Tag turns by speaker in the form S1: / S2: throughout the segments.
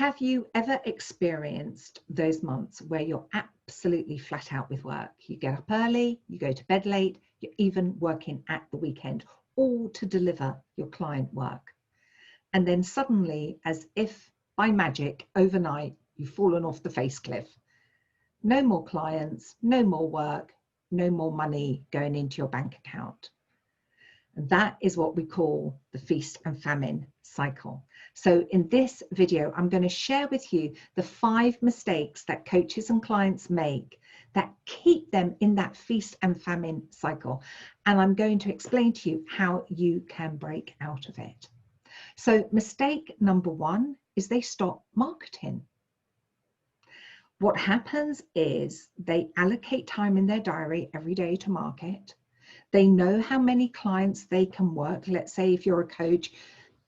S1: Have you ever experienced those months where you're absolutely flat out with work? You get up early, you go to bed late, you're even working at the weekend, all to deliver your client work. And then suddenly, as if by magic, overnight, you've fallen off the face cliff. No more clients, no more work, no more money going into your bank account. And that is what we call the feast and famine cycle. So in this video, I'm going to share with you the 5 mistakes that coaches and clients make that keep them in that feast and famine cycle. And I'm going to explain to you how you can break out of it. So mistake number 1 is they stop marketing. What happens is they allocate time in their diary every day to market. They know how many clients they can work. Let's say if you're a coach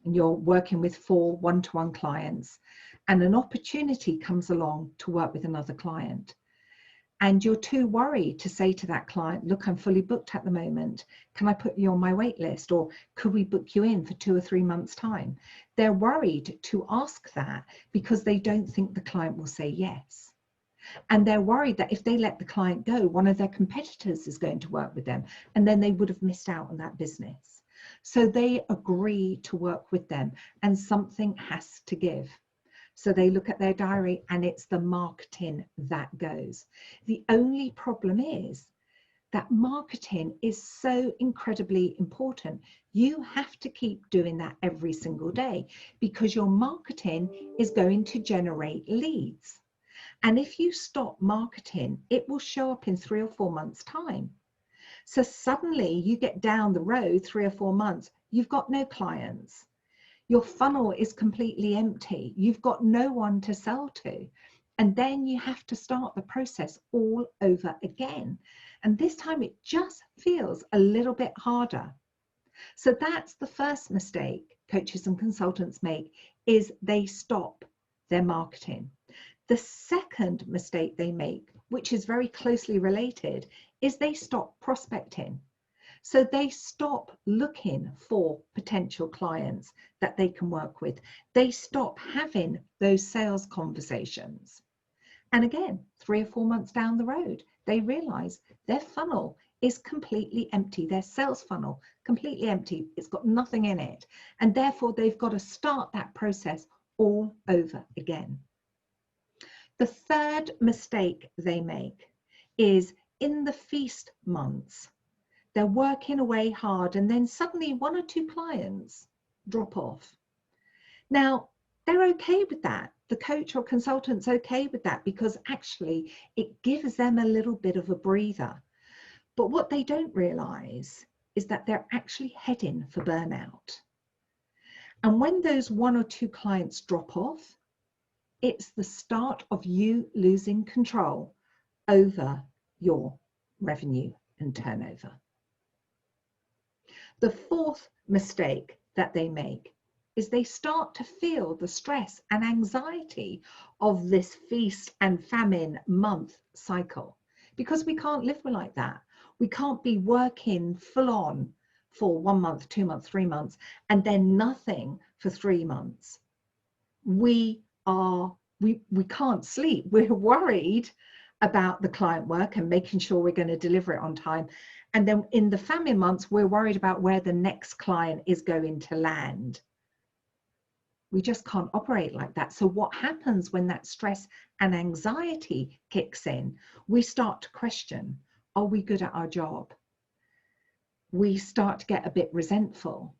S1: and you're working with 4 one-to-one clients and an opportunity comes along to work with another client and you're too worried to say to that client, look, I'm fully booked at the moment. Can I put you on my wait list? Or could we book you in for 2 or 3 months' time? They're worried to ask that because they don't think the client will say yes. And they're worried that if they let the client go, one of their competitors is going to work with them, and then they would have missed out on that business. So they agree to work with them, and something has to give. So they look at their diary, and it's the marketing that goes. The only problem is that marketing is so incredibly important. You have to keep doing that every single day because your marketing is going to generate leads. And if you stop marketing, it will show up in 3 or 4 months' time. So suddenly you get down the road 3 or 4 months, you've got no clients. Your funnel is completely empty. You've got no one to sell to. And then you have to start the process all over again. And this time it just feels a little bit harder. So that's the first mistake coaches and consultants make, is they stop their marketing. The second mistake they make, which is very closely related, is they stop prospecting. So they stop looking for potential clients that they can work with. They stop having those sales conversations. And again, 3 or 4 months down the road, they realize their funnel is completely empty. Their sales funnel, completely empty. It's got nothing in it. And therefore, they've got to start that process all over again. The third mistake they make is in the feast months, they're working away hard and then suddenly 1 or 2 clients drop off. Now, they're okay with that. The coach or consultant's okay with that because actually it gives them a little bit of a breather. But what they don't realize is that they're actually heading for burnout. And when those 1 or 2 clients drop off, it's the start of you losing control over your revenue and turnover. The fourth mistake that they make is they start to feel the stress and anxiety of this feast and famine month cycle, because we can't live like that. We can't be working full on for 1 month, 2 months, 3 months, and then nothing for 3 months. We can't sleep. We're worried about the client work and making sure we're going to deliver it on time. And then in the famine months, we're worried about where the next client is going to land. We just can't operate like that. So what happens when that stress and anxiety kicks in? We start to question, are we good at our job? We start to get a bit resentful.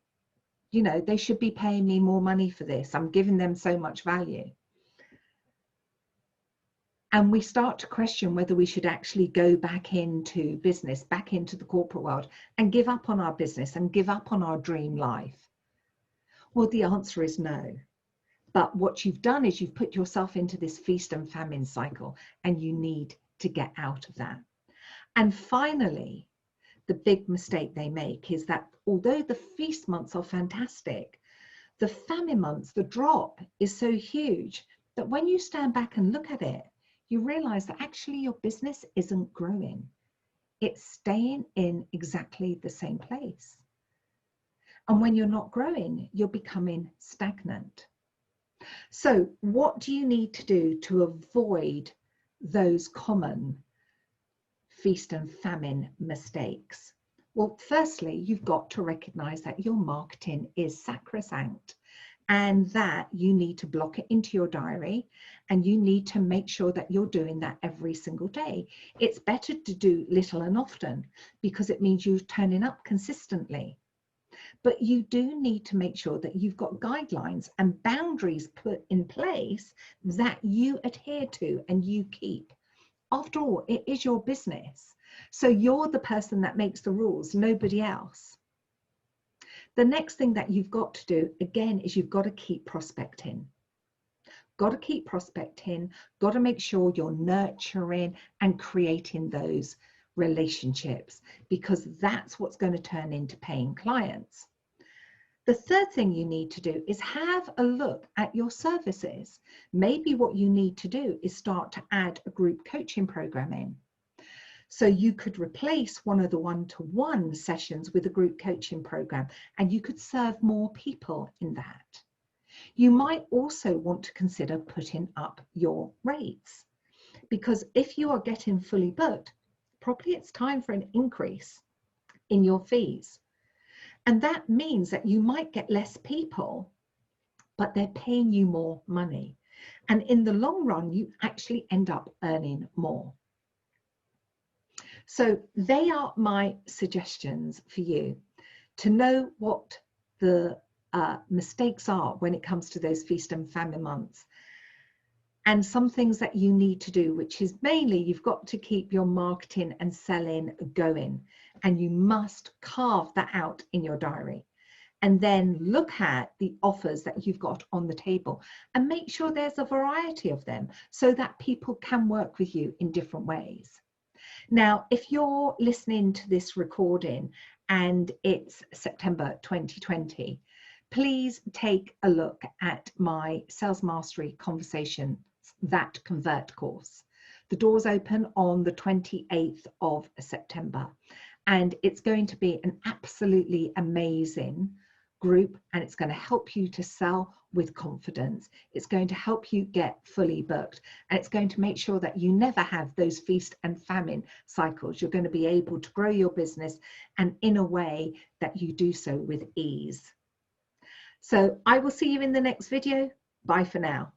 S1: You know, they should be paying me more money for this. I'm giving them so much value. And we start to question whether we should actually go back into business, back into the corporate world, and give up on our business and give up on our dream life. Well, the answer is no. But what you've done is you've put yourself into this feast and famine cycle, and you need to get out of that. And finally, the big mistake they make is that although the feast months are fantastic, the famine months, the drop is so huge that when you stand back and look at it, you realize that actually your business isn't growing. It's staying in exactly the same place. And when you're not growing, you're becoming stagnant. So what do you need to do to avoid those common feast and famine mistakes? Well, firstly, you've got to recognize that your marketing is sacrosanct and that you need to block it into your diary, and you need to make sure that you're doing that every single day. It's better to do little and often because it means you're turning up consistently. But you do need to make sure that you've got guidelines and boundaries put in place that you adhere to and you keep. After all, it is your business. So you're the person that makes the rules, nobody else. The next thing that you've got to do, again, is you've got to keep prospecting. Got to keep prospecting, got to make sure you're nurturing and creating those relationships, because that's what's going to turn into paying clients. The third thing you need to do is have a look at your services. Maybe what you need to do is start to add a group coaching program in. So you could replace one of the one-to-one sessions with a group coaching program, and you could serve more people in that. You might also want to consider putting up your rates, because if you are getting fully booked, probably it's time for an increase in your fees. And that means that you might get less people, but they're paying you more money. And in the long run, you actually end up earning more. So they are my suggestions for you to know what the mistakes are when it comes to those feast and famine months. And some things that you need to do, which is mainly you've got to keep your marketing and selling going. And you must carve that out in your diary. And then look at the offers that you've got on the table and make sure there's a variety of them so that people can work with you in different ways. Now, if you're listening to this recording and it's September 2020, please take a look at my Sales Mastery Conversations That Convert course. The doors open on the 28th of September, and it's going to be an absolutely amazing group, and it's going to help you to sell with confidence. It's going to help you get fully booked, and it's going to make sure that you never have those feast and famine cycles. You're going to be able to grow your business, and in a way that you do so with ease. So I will see you in the next video. Bye for now.